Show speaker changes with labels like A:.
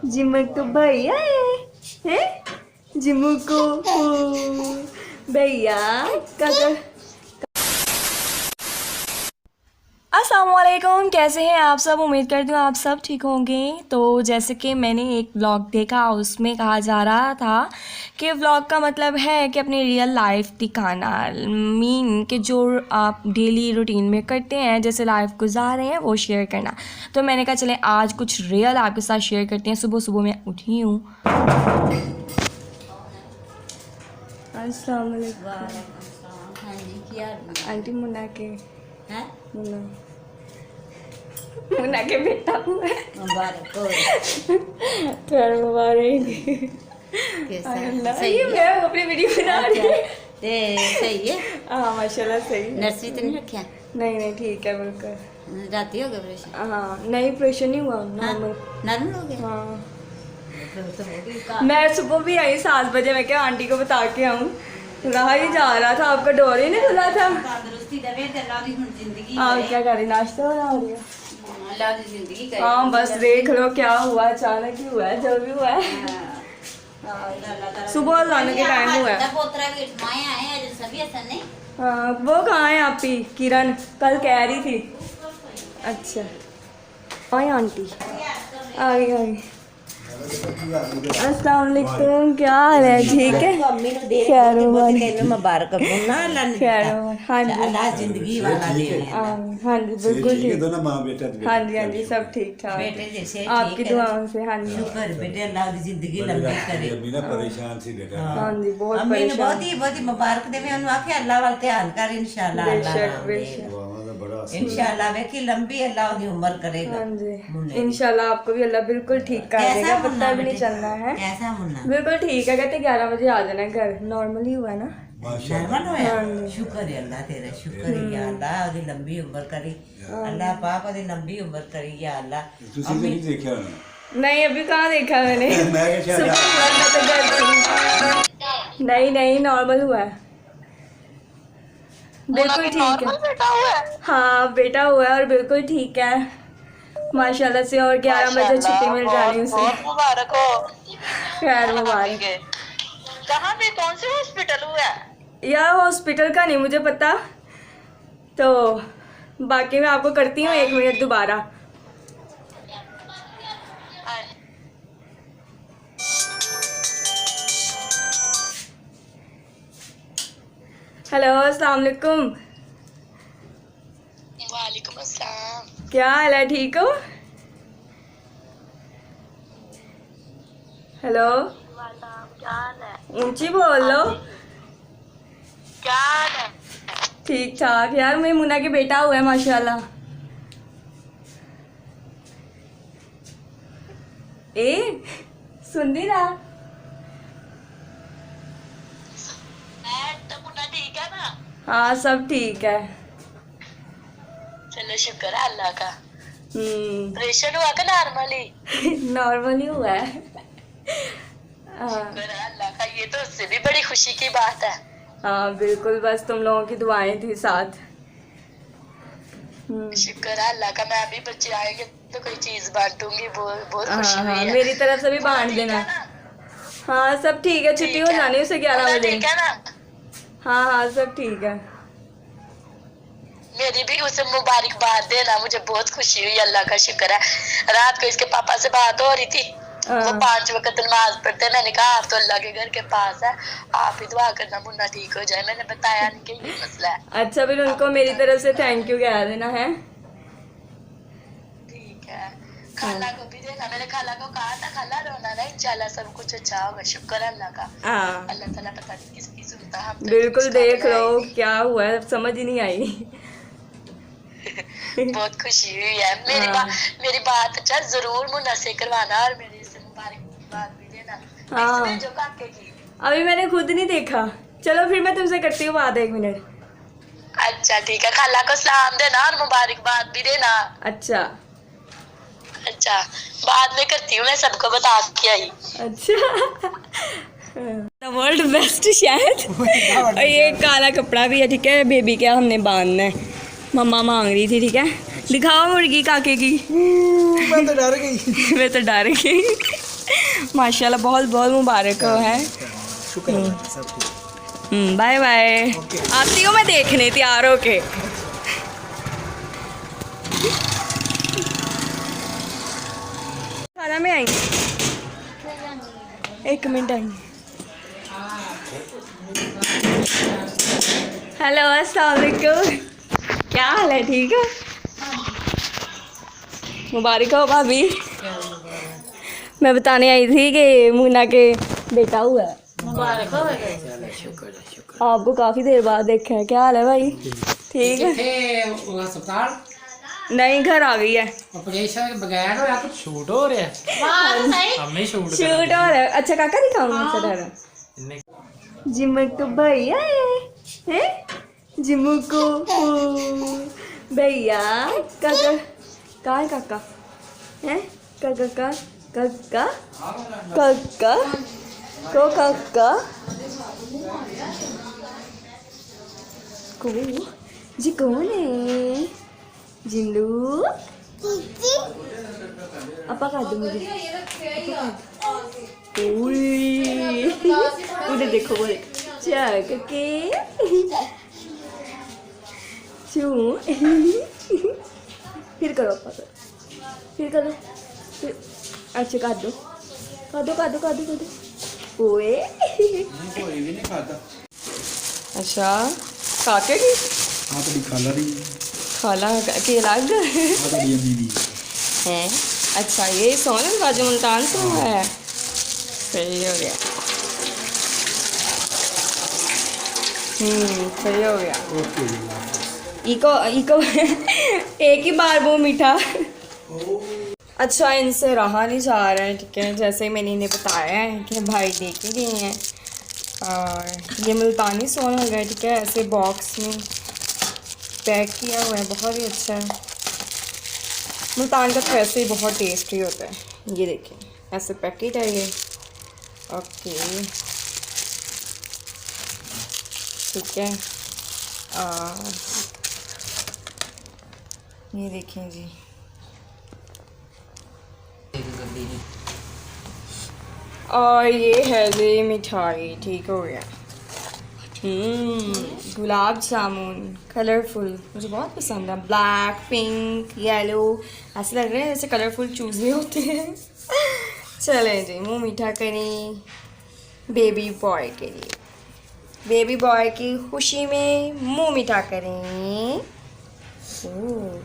A: जिमक भैया है जिमुको भैया काका। अस्सलाम वालेकुम, कैसे हैं आप सब? उम्मीद करती हूँ आप सब ठीक होंगे। तो जैसे कि मैंने एक व्लॉग देखा, उसमें कहा जा रहा था कि व्लॉग का मतलब है कि अपनी रियल लाइफ दिखाना, मीन कि जो आप डेली रूटीन में करते हैं, जैसे लाइफ गुजार रहे हैं, वो शेयर करना। तो मैंने कहा चले आज कुछ रियल आपके साथ शेयर करते हैं। सुबह सुबह मैं उठी हूँ। अस्सलाम वालेकुम।
B: हाँ जी, क्या
A: आंटी मुन्ना के
B: है?
A: मुन्ना के बेटा हुआ है।
B: मुबारक हो।
A: खैर मुबारक।
B: कैसा
A: अल्लाह,
B: सही
A: ये
B: है?
A: मैं अपनी वीडियो बना रही हूँ।
B: ते सही है?
A: हाँ माशाल्लाह सही।
B: नर्सरी तो नहीं रखा?
A: नहीं ठीक है बिल्कुल।
B: राती हो गए ऑपरेशन?
A: हाँ नहीं ऑपरेशन नहीं हुआ, नॉर्मल।
B: नॉर्मल हो गया?
A: हाँ
B: तो हो गई।
A: मैं सुबह भी आई 7 बजे, मैं क्या आंटी को बता के आऊँ, रहा ही जा रहा था, आपका डोर ही नहीं खुला था।
B: तंदुरुस्ती दे ते अल्लाह दी जिंदगी
A: आप क्या कर रही, नाश्ता बना रही हो?
B: अल्लाह दी जिंदगी करे।
A: हाँ बस देख लो क्या हुआ, अचानक ही हुआ है, जो भी हुआ है। सुबह जाने के टाइम हुआ है।
B: पोतरा के माए आए आज सभी ऐसा नहीं।
A: हाँ वो कहाँ है आपकी किरण, कल कह रही थी। अच्छा हाँ आंटी आ गई। अस्सलाम वालेकुम, क्या हाल है? ठीक है, खैर
B: मुबारक
A: खैर। हाँ जी
B: अल्लाह जिंदगी वाला दे।
A: हाँ जी बिल्कुल ठीक। हाँ जी सब ठीक ठाक,
B: बेटे जैसे
A: आपकी दुआओं से। हाँ जी
B: शुक्र बेटे अल्लाह की जिंदगी लंबी करे।
C: परेशान सी बेटा।
A: हाँ जी बहुत
B: अम्मी ने
A: परेशान।
B: बहुत ही मुबारक देवे उन्होंने आखे अल्लाह वाल ध्यान कर इंशाल्लाह।
A: बेशक बेशक।
B: इंशाल्लाह वेखी लंबी अल्लाह की उम्र करेगा।
A: हाँ जी इंशाल्लाह आपको भी अल्लाह बिल्कुल ठीक कर देगा, पता भी नहीं चलना है।
B: कैसा मुन्ना?
A: बिल्कुल ठीक है, कहते 11 बजे आ जाना घर, नॉर्मली हुआ ना।
B: नॉर्मल होया? शुक्र है अल्लाह तेरा, शुक्र है या अल्लाह ओदी लंबी उम्र करी, अल्लाह पाक ओदी लंबी उम्र करी या अल्लाह।
C: तुसी नहीं देखा होना?
A: नहीं अभी कहाँ देखा मैंने।
C: मैं क्या
A: सुबह हुआ था तो घर थी। नहीं नॉर्मल हुआ है, बिल्कुल ठीक है।
D: बेटा हुआ है?
A: हाँ बेटा हुआ है और बिल्कुल ठीक है माशाल्लाह से। और 11 बजे छुट्टी मिल जानी उसे।
D: बहुत मुबारक हो।
A: खैर मुबारक।
D: कहाँ पे, कौन से हॉस्पिटल हुआ है?
A: यार हॉस्पिटल का नहीं मुझे पता, तो बाकी मैं आपको करती हूँ 1 मिनट दोबारा। हेलो अस्सलाम वालेकुम।
D: वालेकुम अस्सलाम।
A: क्या हाल है, ठीक हो? हेलो
D: क्या हाल है?
A: ऊंची बोल लो।
D: क्या हाल है?
A: ठीक ठाक यार, मेरी मुन्ना के बेटा हुआ है माशाल्लाह। ए सुन दी ना?
D: तो मुन्ना ठीक है ना?
A: हाँ सब ठीक है।
D: चलो शुक्र है अल्लाह का। ऑपरेशन हुआ का नॉर्मली?
A: नॉर्मली हुआ है। हाँ
D: शुक्र है अल्लाह का, ये तो उससे भी बड़ी खुशी की बात है।
A: हाँ बिल्कुल, बस तुम लोगों की दुआएं थी साथ।
D: शुक्र है अल्लाह का। मैं अभी बच्चे आएंगे तो कोई चीज बांटूंगी, बहुत खुशी हुई
A: हाँ
D: है।
A: मेरी तरफ से भी
D: मुन्ना
A: बांट
D: ठीक
A: देना।
D: है ना?
A: हाँ सब ठीक है, छुट्टी हो जानी उसे 11
D: मुन्ना
A: बजे।
D: ठीक है ना?
A: हाँ सब ठीक है।
D: मेरी भी उसे मुबारकबाद देना, मुझे बहुत खुशी हुई, अल्लाह का शुक्र है। रात को इसके पापा से बात हो रही थी, वो 5 वक्त नमाज पढ़ते हैं। मैंने कहा आप तो अल्लाह के घर के पास है, आप ही दुआ करना मुन्ना ठीक हो जाए। मैंने बताया नहीं कि ये मसला है।
A: अच्छा फिर उनको मेरी तरफ से थैंक यू कह देना है।
D: ठीक है, खाला को भी देना। मैंने खाला को कहा था खाला रोना नहीं, इंशाल्लाह सब कुछ अच्छा होगा। शुक्र है अल्लाह का।
A: हाँ
D: अल्लाह ताला पता नहीं किसकी सुनता, हम तो
A: बिल्कुल
D: किसका
A: देख लो
D: बनाएंगे।
A: क्या हुआ है, समझ ही नहीं आई।
D: बहुत खुशी हुई है। मेरी बात अच्छा जरूर मुन्ना से करवाना और मेरे से मुबारकबाद भी देना।
A: हाँ।
D: इसमें जो काके की।
A: अभी मैंने खुद नहीं देखा, चलो फिर मैं तुमसे करती हूँ बात 1 मिनट।
D: अच्छा ठीक है, खाला को सलाम देना और मुबारकबाद भी देना।
A: अच्छा
D: अच्छा बाद में करती हूँ, मैं सबको बता के आई।
A: अच्छा वर्ल्ड बेस्ट शायद। और ये काला कपड़ा भी है, ठीक है, बेबी क्या हमने बांधना है, मम्मा मांग रही थी, ठीक है। दिखाओ मुर्गी काके की।
C: मैं तो डर गई।
A: मैं तो डर गई। माशाल्लाह बहुत बहुत मुबारक हो है।
E: शुक्र है सब ठीक।
A: Bye bye. आती हूँ मैं देखने तैयार होके। खाना में आएंगे, 1 मिनट आएंगे। हेलो अस्सलाम वालेकुम, क्या हाल है? ठीक है, मुबारक हो भाभी। मैं बताने आई थी कि मुन्ना के बेटा हुआ है।
B: मुबारक हो गए।
A: आपको काफ़ी देर बाद देखा है। क्या हाल है भाई? ठीक है।
E: अस्पताल
A: नहीं, घर आ गई है।
E: ऑपरेशन बगैर हो या कुछ शूट हो रहा है? हमें शूट
A: शूट हो रहा है। अच्छा काका दिखाऊंगा। अच्छा ठहरो। जिमक भैया है, जिमुको भैया। काका कहाँ है? काका है? काका का काका काका को काका को जी कौन है? जिंदू अपा का दो मुझे। उधर देखो, वो देखो चक के चू। फिर करो अपा करो, फिर करो, फिर अच्छा कर दो, कर दो, कर दो, कर दो, कर दो। ओए
C: कोई भी नहीं खाता।
A: अच्छा काके की
C: हाँ तो खाला रही
A: खाला के अलग
C: हाँ तो बीवी
A: है। अच्छा ये सोने का जो मुल्तान से है, सही हो गया। सही हो गया।
C: ओके।
A: इको इको एक ही बार वो मीठा। अच्छा इनसे रहा नहीं जा रहा है, ठीक है। जैसे मैंने इन्हें बताया है कि भाई दे के गए हैं, और ये मुल्तानी सोना हो गया, ठीक है। ऐसे बॉक्स में पैक किया हुआ है, बहुत ही अच्छा है। मुल्तान का तो वैसे ही बहुत टेस्टी होता है। ये देखिए ऐसे पैकेट है ये। ओके ठीक है। ये देखें जी, और ये है जी मिठाई, ठीक हो गया। गुलाब जामुन कलरफुल, मुझे बहुत पसंद है। ब्लैक, पिंक, येलो, ऐसे लग रहे हैं जैसे कलरफुल चूज़े होते हैं। चलें जी, मुंह मीठा करें बेबी बॉय के लिए। बेबी बॉय की खुशी में मुंह मीठा करें। ओह